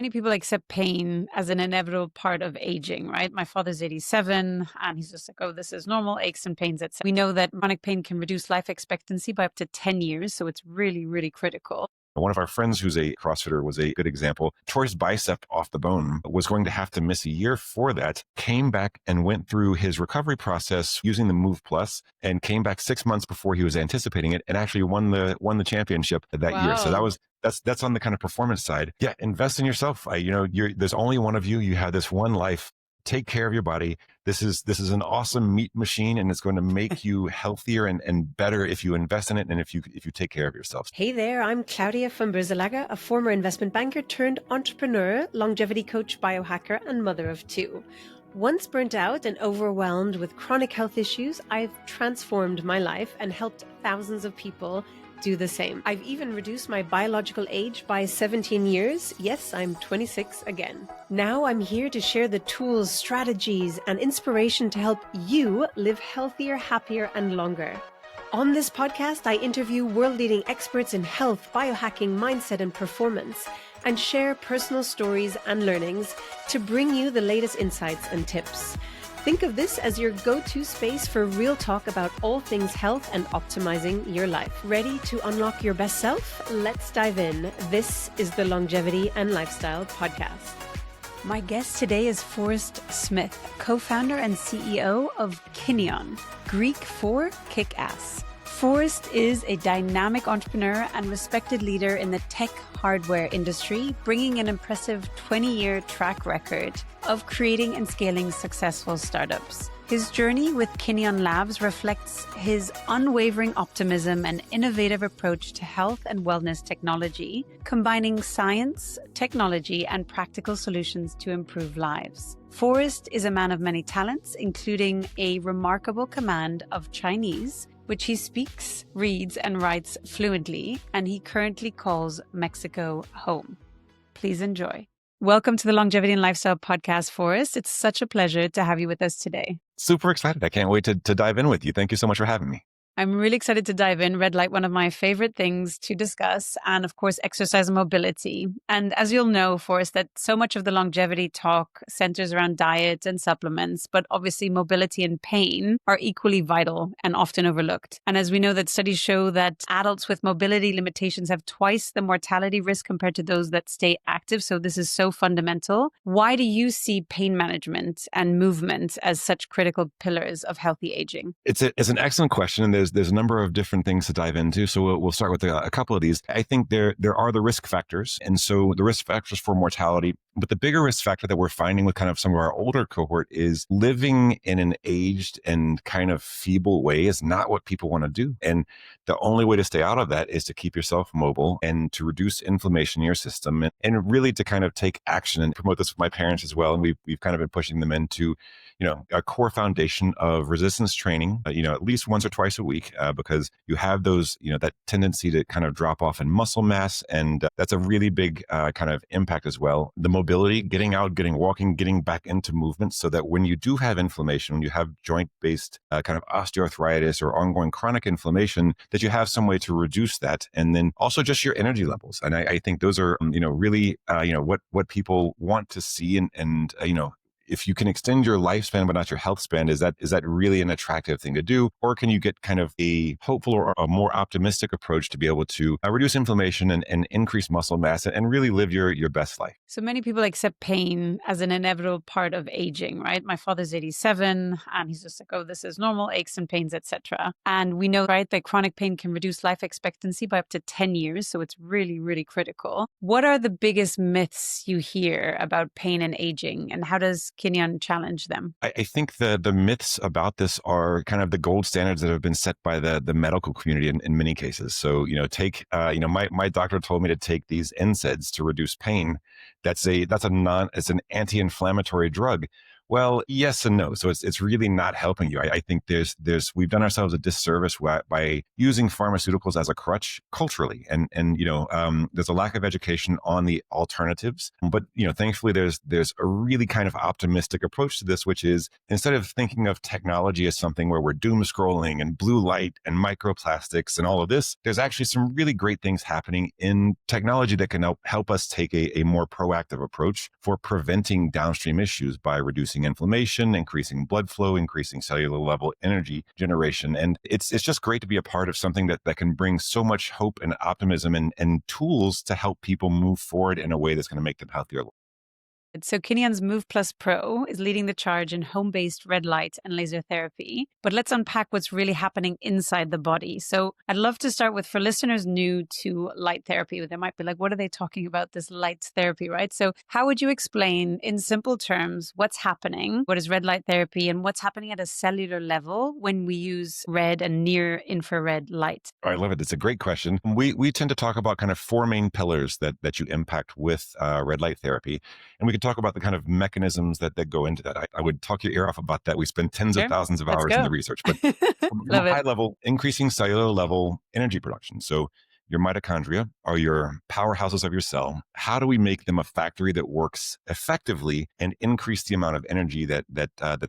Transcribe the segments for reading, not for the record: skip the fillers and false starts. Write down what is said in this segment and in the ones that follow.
Many people accept pain as an inevitable part of aging, right? My father's 87 and he's just like, oh, this is normal, aches and pains, etc. We know that chronic pain can reduce life expectancy by up to 10 years. So it's really, really critical. One of our friends who's a CrossFitter was a good example. Tore his bicep off the bone, was going to have to miss a year for that, came back and went through his recovery process using the Move Plus and came back 6 months before he was anticipating it and actually won the championship that year. So Wow. that's on the kind of performance side. Yeah, invest in yourself. There's only one of you. You have this one life. Take care of your body. This is an awesome meat machine, and it's going to make you healthier and better if you invest in it and if you take care of yourself. Hey there, I'm Claudia from Berzelaga, a former investment banker turned entrepreneur, longevity coach, biohacker, and mother of two. Once burnt out and overwhelmed with chronic health issues, I've transformed my life and helped thousands of people do the same. I've even reduced my biological age by 17 years. Yes, I'm 26 again. Now I'm here to share the tools, strategies, and inspiration to help you live healthier, happier, and longer. On this podcast, I interview world-leading experts in health, biohacking, mindset, and performance, and share personal stories and learnings to bring you the latest insights and tips. Think of this as your go-to space for real talk about all things health and optimizing your life. Ready to unlock your best self? Let's dive in. This is the Longevity and Lifestyle Podcast. My guest today is Forrest Smith, co-founder and CEO of Kineon, Greek for kick-ass. Forrest is a dynamic entrepreneur and respected leader in the tech hardware industry, bringing an impressive 20-year track record of creating and scaling successful startups. His journey with Kineon Labs reflects his unwavering optimism and innovative approach to health and wellness technology, combining science, technology, and practical solutions to improve lives. Forrest is a man of many talents, including a remarkable command of Chinese, which he speaks, reads, and writes fluently, and he currently calls Mexico home. Please enjoy. Welcome to the Longevity and Lifestyle Podcast, Forrest. It's such a pleasure to have you with us today. Super excited. I can't wait to dive in with you. Thank you so much for having me. I'm really excited to dive in. Red light, one of my favorite things to discuss, and of course, exercise and mobility. And as you'll know, Forrest, that so much of the longevity talk centers around diet and supplements, but obviously mobility and pain are equally vital and often overlooked. And as we know that studies show that adults with mobility limitations have twice the mortality risk compared to those that stay active. So this is so fundamental. Why do you see pain management and movement as such critical pillars of healthy aging? It's an excellent question, and there's a number of different things to dive into. So we'll start with a couple of these. I think there are the risk factors, and so the risk factors for mortality. But the bigger risk factor that we're finding with kind of some of our older cohort is living in an aged and kind of feeble way is not what people want to do. And the only way to stay out of that is to keep yourself mobile and to reduce inflammation in your system and really to kind of take action and promote this with my parents as well. And we've kind of been pushing them into, a core foundation of resistance training, at least once or twice a week, because you have those, that tendency to kind of drop off in muscle mass. And that's a really big kind of impact as well. The mobility, getting out, walking, getting back into movement so that when you do have inflammation, when you have joint-based kind of osteoarthritis or ongoing chronic inflammation, that you have some way to reduce that. And then also just your energy levels. And I think those are, really, what people want to see and if you can extend your lifespan but not your health span, is that really an attractive thing to do? Or can you get kind of a hopeful or a more optimistic approach to be able to reduce inflammation and increase muscle mass and really live your best life? So many people accept pain as an inevitable part of aging, right? My father's 87 and he's just like, oh, this is normal, aches and pains, etc. And we know, right, that chronic pain can reduce life expectancy by up to 10 years. So it's really, really critical. What are the biggest myths you hear about pain and aging, and how does Kineon challenge them? I think the myths about this are kind of the gold standards that have been set by the medical community in many cases. So, my doctor told me to take these NSAIDs to reduce pain. It's an anti-inflammatory drug. Well, yes and no. So it's really not helping you. I think we've done ourselves a disservice by using pharmaceuticals as a crutch culturally, and there's a lack of education on the alternatives. But thankfully there's a really kind of optimistic approach to this, which is instead of thinking of technology as something where we're doom scrolling and blue light and microplastics and all of this, there's actually some really great things happening in technology that can help us take a more proactive approach for preventing downstream issues by reducing inflammation, increasing blood flow, increasing cellular level energy generation. And it's just great to be a part of something that can bring so much hope and optimism and tools to help people move forward in a way that's going to make them healthier. So Kineon's Move Plus Pro is leading the charge in home-based red light and laser therapy. But let's unpack what's really happening inside the body. So I'd love to start with, for listeners new to light therapy, they might be like, what are they talking about, this light therapy, right? So how would you explain in simple terms what's happening, what is red light therapy, and what's happening at a cellular level when we use red and near infrared light? I love it. It's a great question. We tend to talk about kind of four main pillars that you impact with red light therapy. And we could talk about the kind of mechanisms that go into that. I would talk your ear off about that. We spend tens of thousands of Let's hours go. in the research, but from Love a high it. level, increasing cellular level energy production. So your mitochondria are your powerhouses of your cell. How do we make them a factory that works effectively and increase the amount of energy that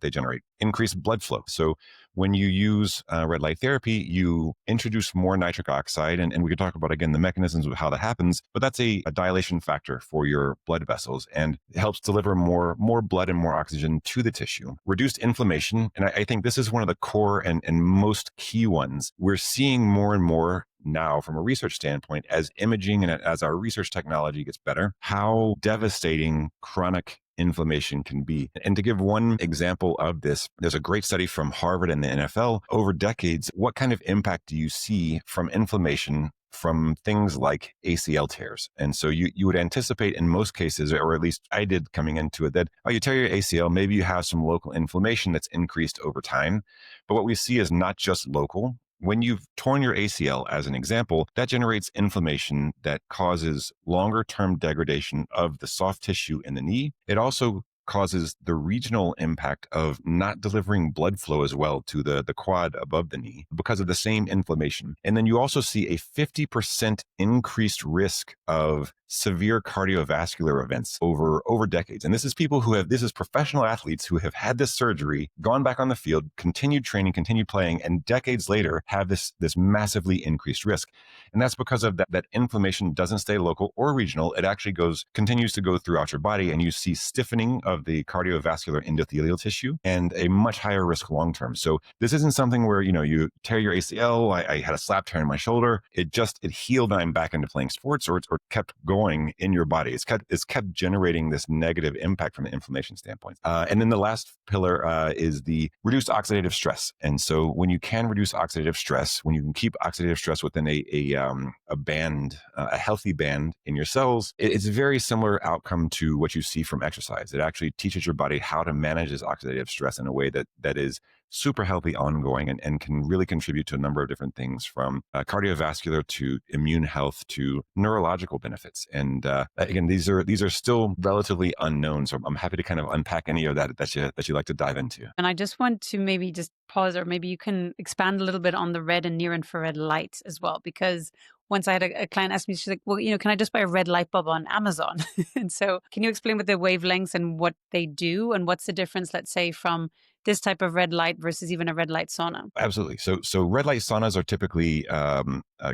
they generate? Increase blood flow. So when you use red light therapy, you introduce more nitric oxide, and we could talk about, again, the mechanisms of how that happens, but that's a dilation factor for your blood vessels, and it helps deliver more blood and more oxygen to the tissue. Reduced inflammation, and I think this is one of the core and most key ones. We're seeing more and more now from a research standpoint, as imaging and as our research technology gets better, how devastating chronic inflammation can be. And to give one example of this, there's a great study from Harvard and the NFL over decades. What kind of impact do you see from inflammation from things like ACL tears? And so you would anticipate in most cases, or at least I did coming into it, that, you tear your ACL, maybe you have some local inflammation that's increased over time. But what we see is not just local. When you've torn your ACL, as an example, that generates inflammation that causes longer term degradation of the soft tissue in the knee. It also causes the regional impact of not delivering blood flow as well to the quad above the knee because of the same inflammation. And then you also see a 50% increased risk of severe cardiovascular events over decades. And this is this is professional athletes who have had this surgery, gone back on the field, continued training, continued playing, and decades later have this massively increased risk. And that's because of that inflammation doesn't stay local or regional. It actually continues to go throughout your body, and you see stiffening of the cardiovascular endothelial tissue and a much higher risk long-term. So this isn't something where, you tear your ACL. I had a slap tear in my shoulder. It healed and I'm back into playing sports, or kept going in your body. It's kept generating this negative impact from an inflammation standpoint. And then the last pillar is the reduced oxidative stress. And so when you can reduce oxidative stress, when you can keep oxidative stress within a band, a healthy band in your cells, it's a very similar outcome to what you see from exercise. It actually teaches your body how to manage this oxidative stress in a way that is super healthy, ongoing, and can really contribute to a number of different things, from cardiovascular to immune health to neurological benefits. And again, these are still relatively unknown. So I'm happy to kind of unpack any of that you like to dive into. And I just want to maybe just pause, or maybe you can expand a little bit on the red and near infrared light as well, because once I had a client ask me, she's like, well, can I just buy a red light bulb on Amazon? And so can you explain what the wavelengths and what they do, and what's the difference, let's say, from this type of red light versus even a red light sauna? Absolutely. So red light saunas are typically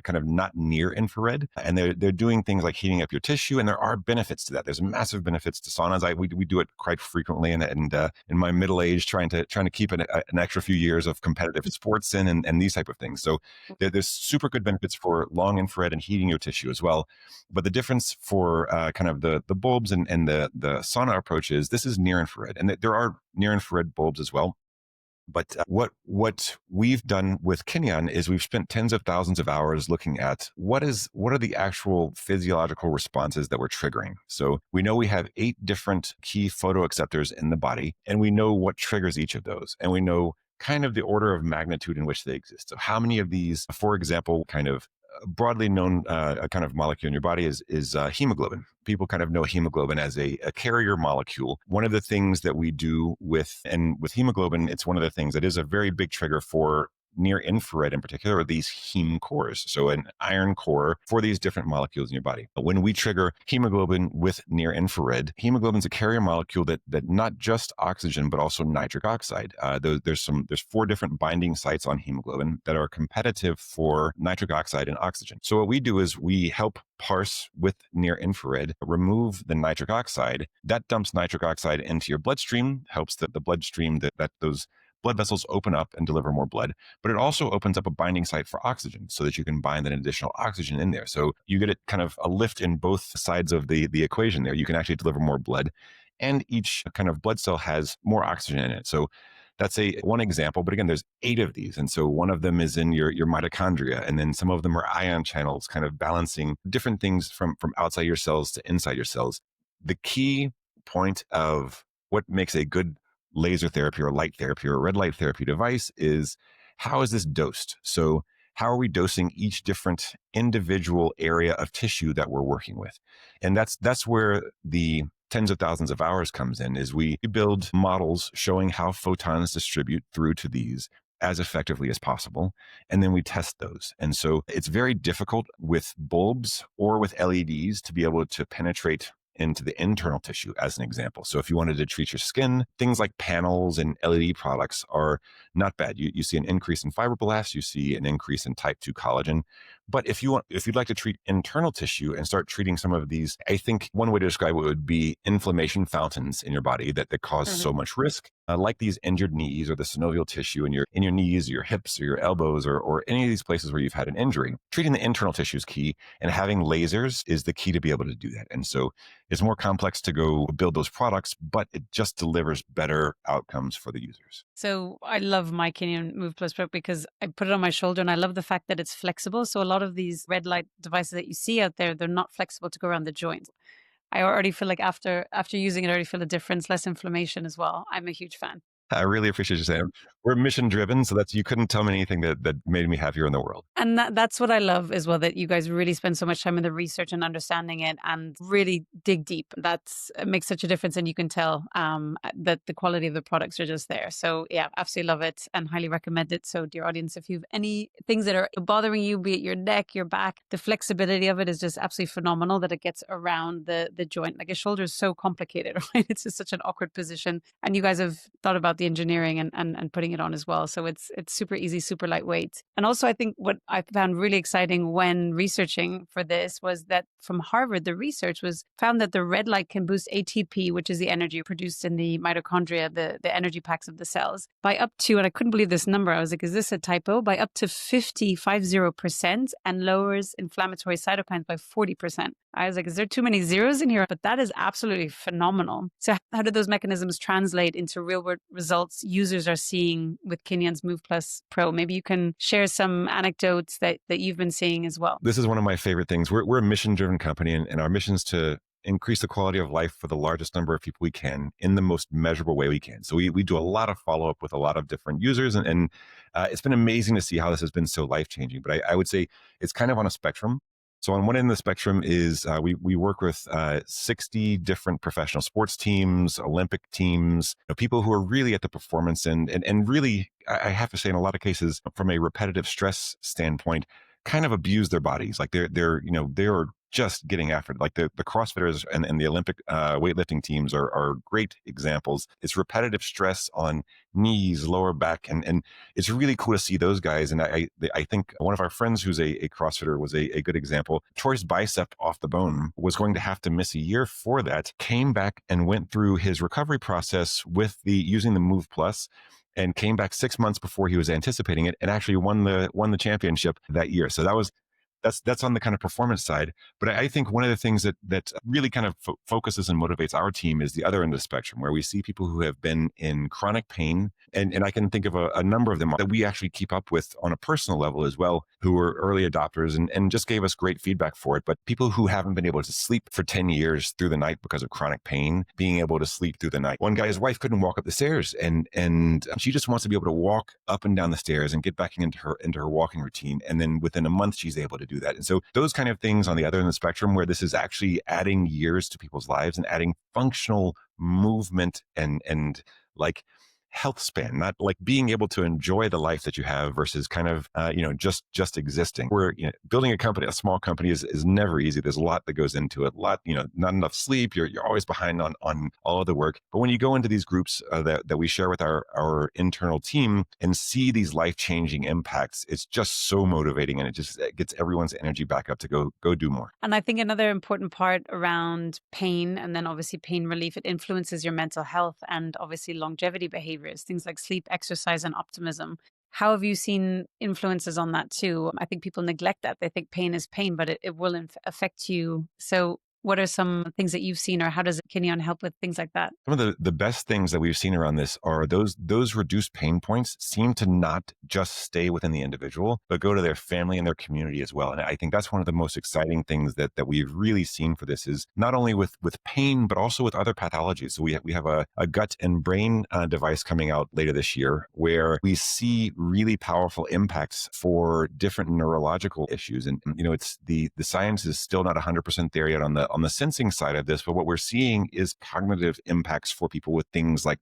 kind of not near infrared, and they're doing things like heating up your tissue, and there are benefits to that. There's massive benefits to saunas. We do it quite frequently, and in my middle age, trying to keep an extra few years of competitive sports in, and these type of things. So there's super good benefits for long infrared and heating your tissue as well. But the difference for kind of the bulbs and the sauna approach is this is near infrared, and there are near infrared bulbs as well. But what we've done with Kineon is we've spent tens of thousands of hours looking at what are the actual physiological responses that we're triggering. So we know we have 8 different key photoacceptors in the body, and we know what triggers each of those, and we know kind of the order of magnitude in which they exist. So how many of these, for example, kind of broadly known a kind of molecule in your body is hemoglobin. People kind of know hemoglobin as a carrier molecule. One of the things that we do with hemoglobin, it's one of the things that is a very big trigger for near infrared in particular, are these heme cores. So an iron core for these different molecules in your body. But when we trigger hemoglobin with near infrared, hemoglobin is a carrier molecule that not just oxygen, but also nitric oxide. There's 4 different binding sites on hemoglobin that are competitive for nitric oxide and oxygen. So what we do is we help parse with near infrared, remove the nitric oxide. That dumps nitric oxide into your bloodstream, helps the bloodstream that those blood vessels open up and deliver more blood, but it also opens up a binding site for oxygen so that you can bind an additional oxygen in there. So you get it kind of a lift in both sides of the equation there. You can actually deliver more blood, and each kind of blood cell has more oxygen in it. So that's one example, but again, there's 8 of these. And so one of them is in your mitochondria, and then some of them are ion channels, kind of balancing different things from outside your cells to inside your cells. The key point of what makes a good laser therapy or light therapy or red light therapy device is, how is this dosed? So how are we dosing each different individual area of tissue that we're working with? And that's where the tens of thousands of hours comes in, is we build models showing how photons distribute through to these as effectively as possible. And then we test those. And so it's very difficult with bulbs or with LEDs to be able to penetrate into the internal tissue, as an example. So if you wanted to treat your skin, things like panels and LED products are not bad. You see an increase in fibroblasts, you see an increase in type 2 collagen. But if you'd like to treat internal tissue and start treating some of these, I think one way to describe it would be inflammation fountains in your body that cause so much risk, like these injured knees or the synovial tissue in your knees or your hips or your elbows or any of these places where you've had an injury. Treating the internal tissue is key, and having lasers is the key to be able to do that. And so it's more complex to go build those products, but it just delivers better outcomes for the users. So I love my Kineon Move Plus Pro because I put it on my shoulder, and I love the fact that it's flexible. So a lot of these red light devices that you see out there, they're not flexible to go around the joint. I already feel like after using it, I already feel a difference, less inflammation as well. I'm a huge fan. I really appreciate you saying. We're mission driven, so you couldn't tell me anything that made me happier in the world. And that's what I love as well, that you guys really spend so much time in the research and understanding it and really dig deep. It makes such a difference, and you can tell that the quality of the products are just there. So yeah, absolutely love it and highly recommend it. So dear audience, if you have any things that are bothering you, be it your neck, your back, the flexibility of it is just absolutely phenomenal, that it gets around the joint. Like a shoulder is so complicated, right? It's just such an awkward position. And you guys have thought about the engineering and putting it on as well. So it's super easy, super lightweight. And also I think what I found really exciting when researching for this was that from Harvard, the research found that the red light can boost ATP, which is the energy produced in the mitochondria, the energy packs of the cells, by up to, and I couldn't believe this number, I was like, is this a typo? By up to 50%, and lowers inflammatory cytokines by 40%. I was like, is there too many zeros in here? But that is absolutely phenomenal. So how do those mechanisms translate into real world results users are seeing with Kineon's Move Plus Pro? Maybe you can share some anecdotes that you've been seeing as well. This is one of my favorite things. We're a mission-driven company, and our mission is to increase the quality of life for the largest number of people we can in the most measurable way we can. So we do a lot of follow-up with a lot of different users, and it's been amazing to see how this has been so life-changing. But I would say it's kind of on a spectrum. So on one end of the spectrum is we work with 60 different professional sports teams, Olympic teams, people who are really at the performance and really, I have to say, in a lot of cases, from a repetitive stress standpoint, kind of abuse their bodies. Like they're just getting after it. Like the CrossFitters and the Olympic weightlifting teams are great examples. It's repetitive stress on knees, lower back, and it's really cool to see those guys. And I think one of our friends who's a CrossFitter was a good example. Tore his bicep off the bone, was going to have to miss a year for that, came back and went through his recovery process with using the Move Plus, and came back 6 months before he was anticipating it, and actually won the championship that year. So that's on the kind of performance side. But I think one of the things that really kind of focuses and motivates our team is the other end of the spectrum, where we see people who have been in chronic pain. And I can think of a number of them that we actually keep up with on a personal level as well, who were early adopters and just gave us great feedback for it. But people who haven't been able to sleep for 10 years through the night because of chronic pain, being able to sleep through the night. One guy, his wife couldn't walk up the stairs, and she just wants to be able to walk up and down the stairs and get back into her walking routine. And then within a month, she's able to do that. And so those kind of things on the other end of the spectrum, where this is actually adding years to people's lives and adding functional movement and like health span, not like being able to enjoy the life that you have versus kind of, just existing. Where, building a company, a small company is never easy. There's a lot that goes into it, a lot, not enough sleep. You're always behind on all of the work. But when you go into these groups that we share with our internal team and see these life-changing impacts, it's just so motivating, and it gets everyone's energy back up to go do more. And I think another important part around pain, and then obviously pain relief, it influences your mental health and obviously longevity behaviors, things like sleep, exercise, and optimism. How have you seen influences on that too? I think people neglect that. They think pain is pain, but it will affect you. So what are some things that you've seen, or how does Kineon help with things like that? Some of the best things that we've seen around this are those reduced pain points seem to not just stay within the individual, but go to their family and their community as well. And I think that's one of the most exciting things that we've really seen for this, is not only with pain, but also with other pathologies. So we have a gut and brain device coming out later this year, where we see really powerful impacts for different neurological issues. And, it's the science is still not 100% there yet on the sensing side of this, but what we're seeing is cognitive impacts for people with things like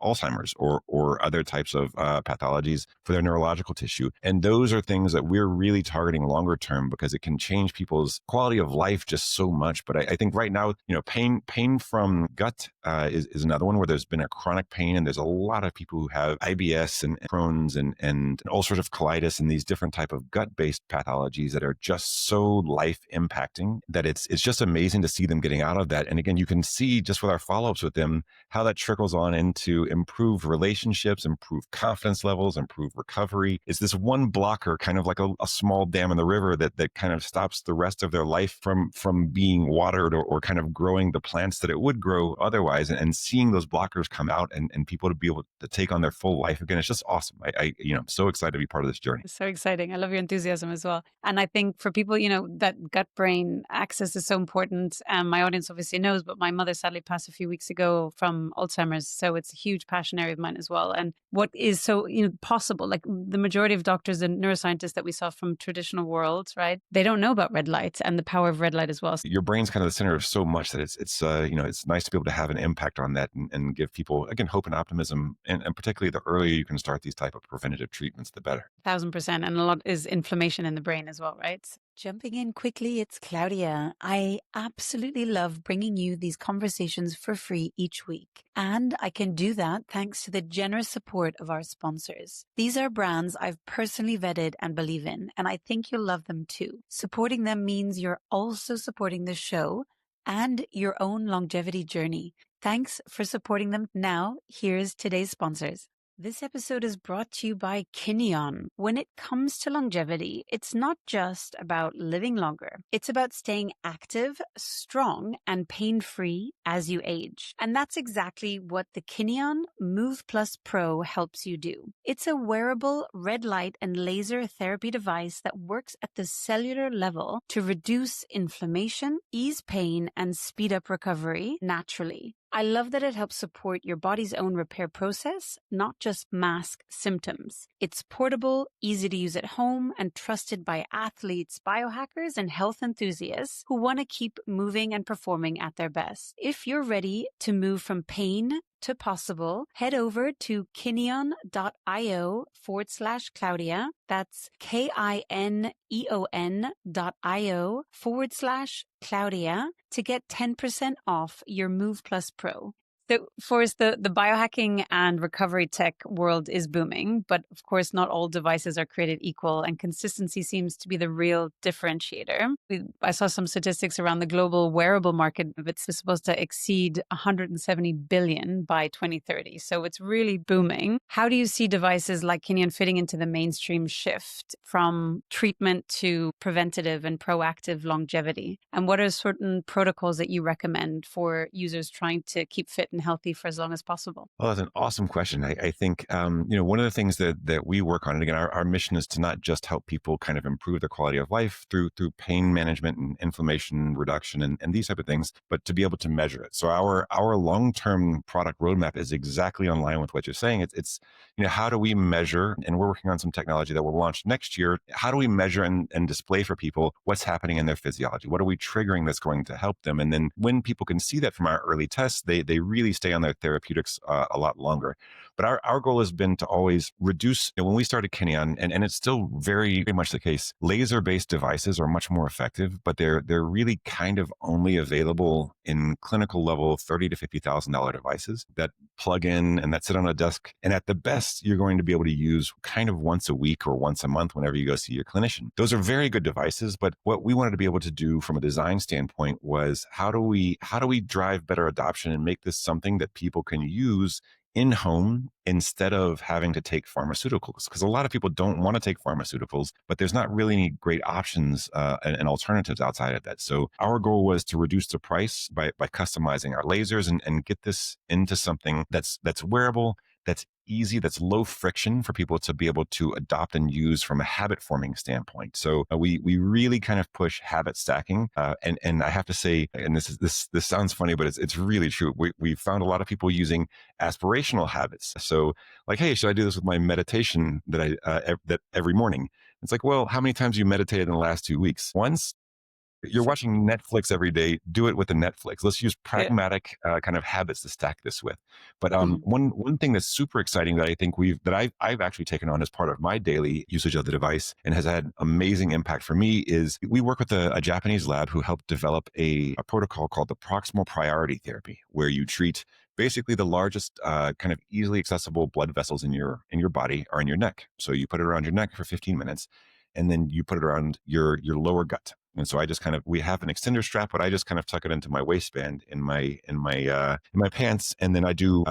Alzheimer's or other types of pathologies for their neurological tissue. And those are things that we're really targeting longer term, because it can change people's quality of life just so much. But I think right now, pain from gut is another one where there's been a chronic pain, and there's a lot of people who have IBS and Crohn's and ulcerative colitis and these different type of gut-based pathologies that are just so life impacting that it's just amazing to see them getting out of that. And again, you can see just with our follow-ups with them how that trickles on into improved relationships, improved confidence levels, improved recovery. It's this one blocker, kind of like a small dam in the river that kind of stops the rest of their life from being watered or kind of growing the plants that it would grow otherwise. And seeing those blockers come out and people to be able to take on their full life again, it's just awesome. I'm so excited to be part of this journey. It's so exciting. I love your enthusiasm as well. And I think for people, that gut-brain axis is so important. My audience obviously knows, but my mother sadly passed a few weeks ago from Alzheimer's. So it's a huge passion area of mine as well. And what is so possible, like the majority of doctors and neuroscientists that we saw from traditional worlds, right? They don't know about red light and the power of red light as well. Your brain's kind of the center of so much that it's nice to be able to have an impact on that and give people, again, hope and optimism. And particularly the earlier you can start these type of preventative treatments, the better. 1,000%. And a lot is inflammation in the brain as well, right? Jumping in quickly, it's Claudia. I absolutely love bringing you these conversations for free each week. And I can do that thanks to the generous support of our sponsors. These are brands I've personally vetted and believe in, and I think you'll love them too. Supporting them means you're also supporting the show and your own longevity journey. Thanks for supporting them. Now, here's today's sponsors. This episode is brought to you by Kineon. When it comes to longevity, it's not just about living longer. It's about staying active, strong, and pain-free as you age. And that's exactly what the Kineon Move Plus Pro helps you do. It's a wearable red light and laser therapy device that works at the cellular level to reduce inflammation, ease pain, and speed up recovery naturally. I love that it helps support your body's own repair process, not just mask symptoms. It's portable, easy to use at home, and trusted by athletes, biohackers, and health enthusiasts who want to keep moving and performing at their best. If you're ready to move from pain to possible, head over to kineon.io/Claudia. That's kineon.io/Claudia to get 10% off your Move Plus Pro. So, Forrest, the biohacking and recovery tech world is booming, but of course, not all devices are created equal, and consistency seems to be the real differentiator. I saw some statistics around the global wearable market. It's supposed to exceed 170 billion by 2030. So it's really booming. How do you see devices like Kineon fitting into the mainstream shift from treatment to preventative and proactive longevity? And what are certain protocols that you recommend for users trying to keep fit and healthy for as long as possible? Well, that's an awesome question. I think, one of the things that we work on, and again, our mission is to not just help people kind of improve their quality of life through pain management and inflammation reduction and these type of things, but to be able to measure it. So our long-term product roadmap is exactly in line with what you're saying. It's how do we measure, and we're working on some technology that will launch next year. How do we measure and display for people what's happening in their physiology? What are we triggering that's going to help them? And then when people can see that from our early tests, they really stay on their therapeutics a lot longer. But our goal has been to always reduce, when we started Kineon, and it's still very much the case, laser-based devices are much more effective, but they're really kind of only available in clinical level $30,000 to $50,000 devices that plug in and that sit on a desk. And at the best, you're going to be able to use kind of once a week or once a month whenever you go see your clinician. Those are very good devices, but what we wanted to be able to do from a design standpoint was how do we drive better adoption and make this something that people can use in home instead of having to take pharmaceuticals, because a lot of people don't want to take pharmaceuticals, but there's not really any great options and alternatives outside of that. So our goal was to reduce the price by customizing our lasers and get this into something that's wearable, that's easy, that's low friction for people to be able to adopt and use from a habit forming standpoint. So we really kind of push habit stacking. And I have to say, and this sounds funny, but it's really true. We found a lot of people using aspirational habits. So like, hey, should I do this with my meditation that every morning? It's like, well, how many times you meditated in the last 2 weeks? Once? You're watching Netflix every day. Do it with the Netflix. Let's use Yeah. pragmatic kind of habits to stack this with. But Mhm. one thing that's super exciting that I think I've actually taken on as part of my daily usage of the device and has had amazing impact for me is we work with a Japanese lab who helped develop a protocol called the proximal priority therapy, where you treat basically the largest kind of easily accessible blood vessels in your body are in your neck. So you put it around your neck for 15 minutes, and then you put it around your lower gut. And so I just we have an extender strap, but I just kind of tuck it into my waistband in my pants. And then I do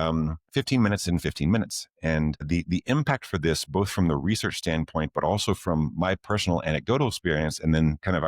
15 minutes in 15 minutes. And the impact for this, both from the research standpoint, but also from my personal anecdotal experience, and then kind of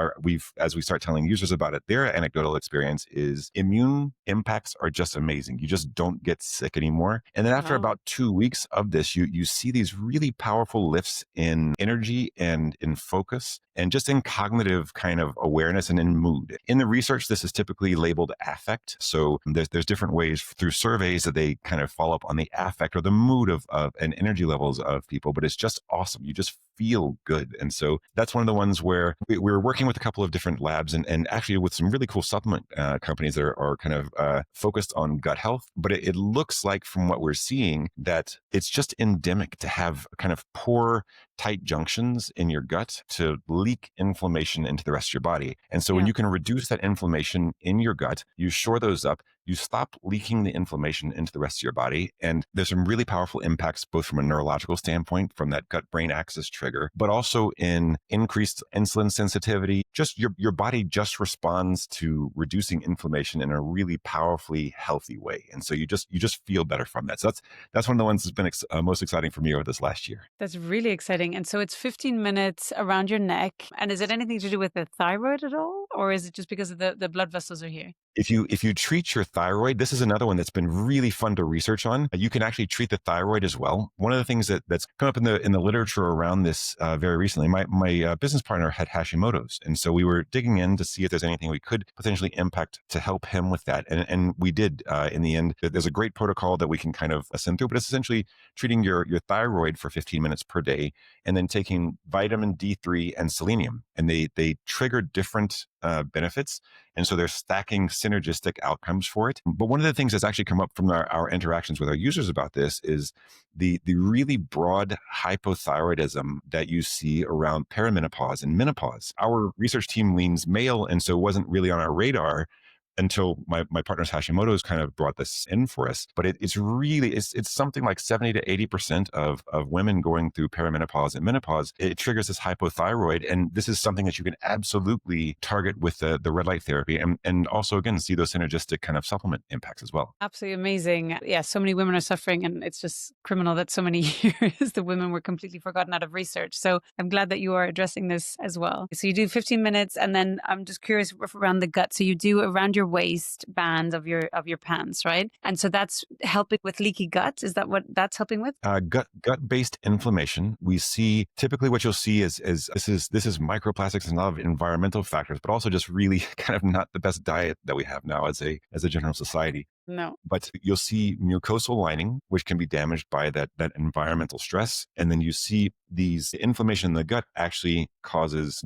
as we start telling users about it, their anecdotal experience is immune impacts are just amazing. You just don't get sick anymore. And then after Wow. about 2 weeks of this, you see these really powerful lifts in energy and in focus and just in cognitive kind of awareness and in mood. In the research, this is typically labeled affect. So there's different ways through surveys that they kind of follow up on the affect or the mood of and energy levels of people, but it's just awesome. You just feel good. And so that's one of the ones where we're working with a couple of different labs and actually with some really cool supplement companies that are kind of focused on gut health. But it looks like from what we're seeing that it's just endemic to have kind of poor, tight junctions in your gut to leak inflammation into the rest of your body. And so when Yeah. you can reduce that inflammation in your gut, you shore those up, you stop leaking the inflammation into the rest of your body. And there's some really powerful impacts, both from a neurological standpoint, from that gut brain axis trigger, but also in increased insulin sensitivity. Just your body just responds to reducing inflammation in a really powerfully healthy way. And so you just feel better from that. So that's one of the ones that's been most exciting for me over this last year. That's really exciting. And so it's 15 minutes around your neck. And is it anything to do with the thyroid at all? Or is it just because of the blood vessels are here? If you treat your thyroid, this is another one that's been really fun to research on. You can actually treat the thyroid as well. One of the things that's come up in the literature around this very recently, my business partner had Hashimoto's, and so we were digging in to see if there's anything we could potentially impact to help him with that, and we did in the end. There's a great protocol that we can kind of send through, but it's essentially treating your thyroid for 15 minutes per day, and then taking vitamin D3 and selenium, and they trigger different benefits. And so they're stacking synergistic outcomes for it. But one of the things that's actually come up from our interactions with our users about this is the really broad hypothyroidism that you see around perimenopause and menopause. Our research team leans male, and so it wasn't really on our radar until my partner's Hashimoto's kind of brought this in for us. But it's really, it's something like 70 to 80% of women going through perimenopause and menopause. It triggers this hypothyroid. And this is something that you can absolutely target with the red light therapy and also, again, see those synergistic kind of supplement impacts as well. Absolutely amazing. Yeah, so many women are suffering, and it's just criminal that so many years the women were completely forgotten out of research. So I'm glad that you are addressing this as well. So you do 15 minutes, and then I'm just curious around the gut. So you do around your your waist band of your pants, right? And so that's helping with leaky gut. Is that what that's helping with? Gut based inflammation. We see typically what you'll see is this is microplastics and a lot of environmental factors, but also just really kind of not the best diet that we have now as a general society. No. But you'll see mucosal lining, which can be damaged by that environmental stress. And then you see these inflammation in the gut actually causes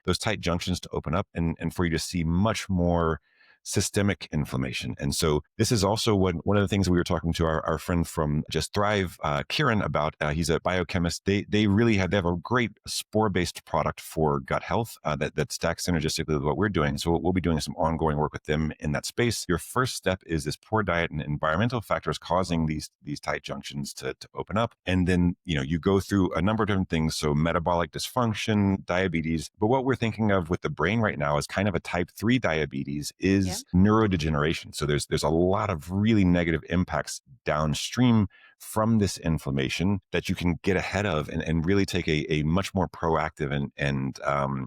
those tight junctions to open up and for you to see much more systemic inflammation. And so this is also one of the things we were talking to our friend from Just Thrive, Kieran, about. He's a biochemist. They have a great spore-based product for gut health that stacks synergistically with what we're doing. So we'll be doing some ongoing work with them in that space. Your first step is this poor diet and environmental factors causing these tight junctions to open up. And then, you go through a number of different things. So metabolic dysfunction, diabetes. But what we're thinking of with the brain right now is kind of a type 3 diabetes is neurodegeneration. So there's a lot of really negative impacts downstream from this inflammation that you can get ahead of and really take a much more proactive and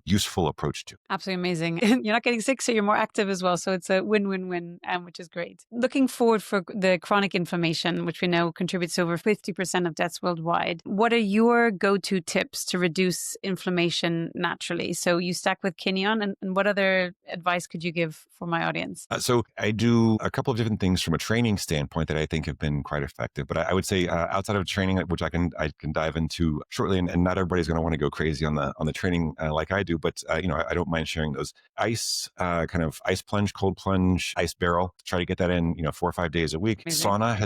useful approach to. Absolutely amazing. You're not getting sick, so you're more active as well. So it's a win-win-win, which is great. Looking forward for the chronic inflammation, which we know contributes to over 50% of deaths worldwide. What are your go-to tips to reduce inflammation naturally? So you stack with Kineon, and what other advice could you give for my audience? So I do a couple of different things from a training standpoint that I think have been quite effective. But I would say outside of training, which I can dive into shortly, and not everybody's going to want to go crazy on the training like I do, but I don't mind sharing those. Ice, kind of ice plunge, cold plunge, ice barrel. Try to get that in 4 or 5 days a week. Amazing. Sauna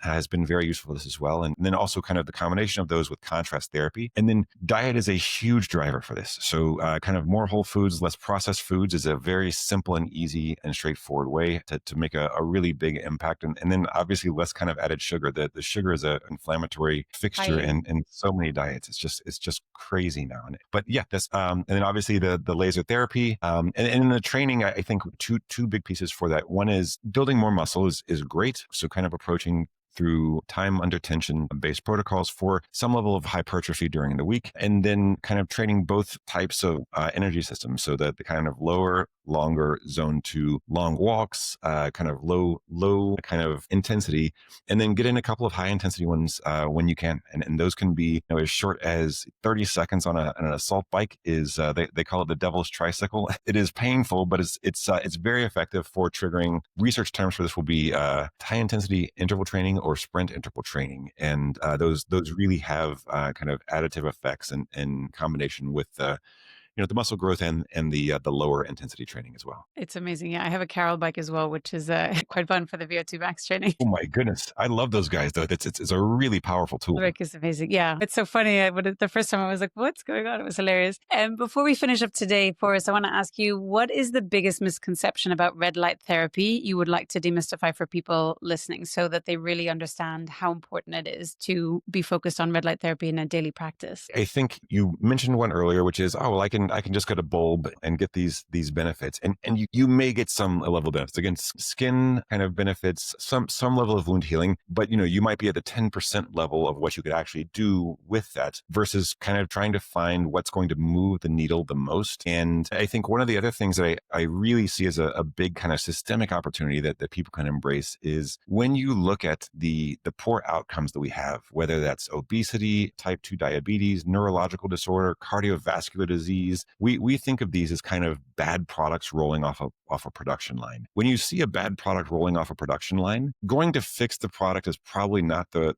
has been very useful for this as well, and then also kind of the combination of those with contrast therapy, and then diet is a huge driver for this. So kind of more whole foods, less processed foods is a very simple and easy and straightforward way to make a really big impact, and then obviously less kind of added sugar. The sugar is an inflammatory fixture in so many diets. It's just crazy now. But yeah, that's and then obviously the laser therapy, and in the training, I think two big pieces for that. One is building more muscle is great. So kind of approaching through time under tension based protocols for some level of hypertrophy during the week, and then kind of training both types of energy systems. So that the kind of lower, longer zone 2 long walks, kind of low kind of intensity, and then get in a couple of high intensity ones when you can. And those can be as short as 30 seconds on an assault bike. Is they call it the devil's tricycle. It is painful, but it's very effective for triggering. Research terms for this will be high intensity interval training or sprint interval training, and those really have kind of additive effects in combination with the muscle growth and the lower intensity training as well. It's amazing. Yeah, I have a Carol bike as well, which is quite fun for the VO2 max training. Oh my goodness, I love those guys though. It's a really powerful tool. The bike is amazing. Yeah, it's so funny. The first time I was like, "What's going on?" It was hilarious. And before we finish up today, Forrest, I want to ask you, what is the biggest misconception about red light therapy you would like to demystify for people listening, so that they really understand how important it is to be focused on red light therapy in a daily practice? I think you mentioned one earlier, which is, oh, well, I can just get a bulb and get these benefits, and you may get some level of benefits. Again, skin kind of benefits, some level of wound healing, but you might be at the 10% level of what you could actually do with that, versus kind of trying to find what's going to move the needle the most. And I think one of the other things that I really see as a big kind of systemic opportunity that people can embrace is when you look at the poor outcomes that we have, whether that's obesity, type 2 diabetes, neurological disorder, cardiovascular disease. We think of these as kind of bad products rolling off a production line. When you see a bad product rolling off a production line, going to fix the product is probably not the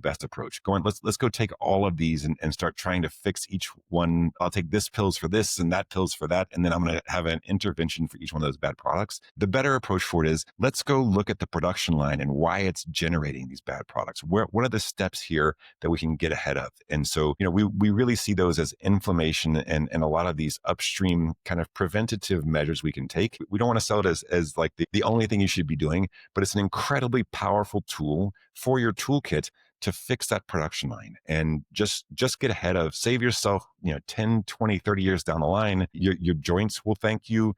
best approach. Let's go take all of these and start trying to fix each one. I'll take this pills for this and that pills for that, and then I'm going to have an intervention for each one of those bad products. The better approach for it is, let's go look at the production line and why it's generating these bad products. What are the steps here that we can get ahead of? And so, we really see those as inflammation and a lot of these upstream kind of preventative measures we can take. We don't want to sell it as like the only thing you should be doing, but it's an incredibly powerful tool for your toolkit to fix that production line and just get ahead of, save yourself, 10, 20, 30 years down the line. Your joints will thank you.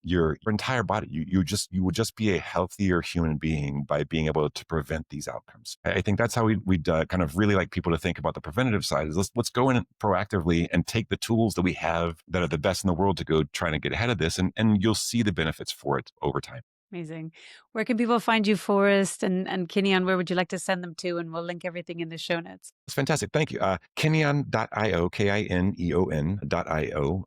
your entire body. You would just be a healthier human being by being able to prevent these outcomes. I think that's how we'd kind of really like people to think about the preventative side. Is let's go in proactively and take the tools that we have that are the best in the world to go trying to get ahead of this, and you'll see the benefits for it over time. Amazing. Where can people find you, Forrest and Kineon? Where would you like to send them to? And we'll link everything in the show notes. It's fantastic. Thank you. Kineon.io, Kineon.io.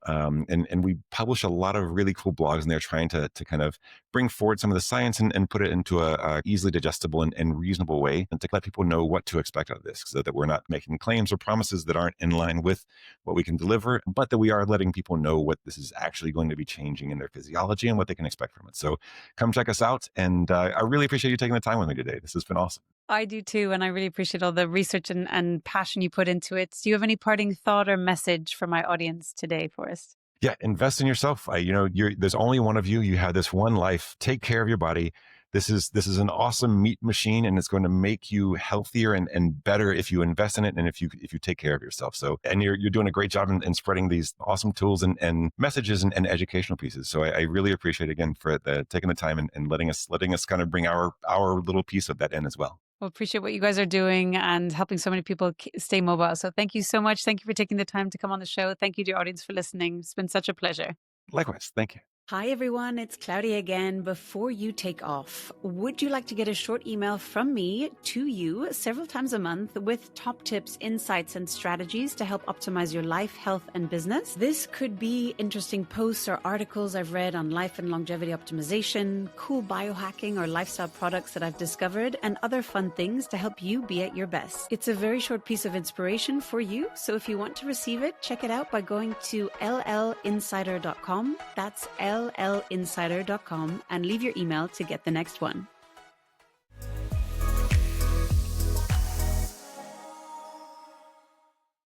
And we publish a lot of really cool blogs in there trying to kind of bring forward some of the science and put it into a easily digestible and reasonable way, and to let people know what to expect out of this, so that we're not making claims or promises that aren't in line with what we can deliver, but that we are letting people know what this is actually going to be changing in their physiology and what they can expect from it. So come check us out. And I really appreciate you taking the time with me today. This has been awesome. I do too. And I really appreciate all the research and passion you put into it. Do you have any parting thought or message for my audience today, Forrest? Yeah, invest in yourself. There's only one of you. You have this one life. Take care of your body. This is an awesome meat machine, and it's going to make you healthier and better if you invest in it and if you take care of yourself. So, and you're doing a great job in spreading these awesome tools and messages and educational pieces. So I really appreciate, again, for taking the time and letting us kind of bring our little piece of that in as well. Well, appreciate what you guys are doing and helping so many people stay mobile. So thank you so much. Thank you for taking the time to come on the show. Thank you to your audience for listening. It's been such a pleasure. Likewise. Thank you. Hi everyone, it's Claudia again. Before you take off, would you like to get a short email from me to you several times a month with top tips, insights, and strategies to help optimize your life, health, and business? This could be interesting posts or articles I've read on life and longevity optimization, cool biohacking or lifestyle products that I've discovered, and other fun things to help you be at your best. It's a very short piece of inspiration for you, so if you want to receive it, check it out by going to llinsider.com. That's llinsider.com, and leave your email to get the next one.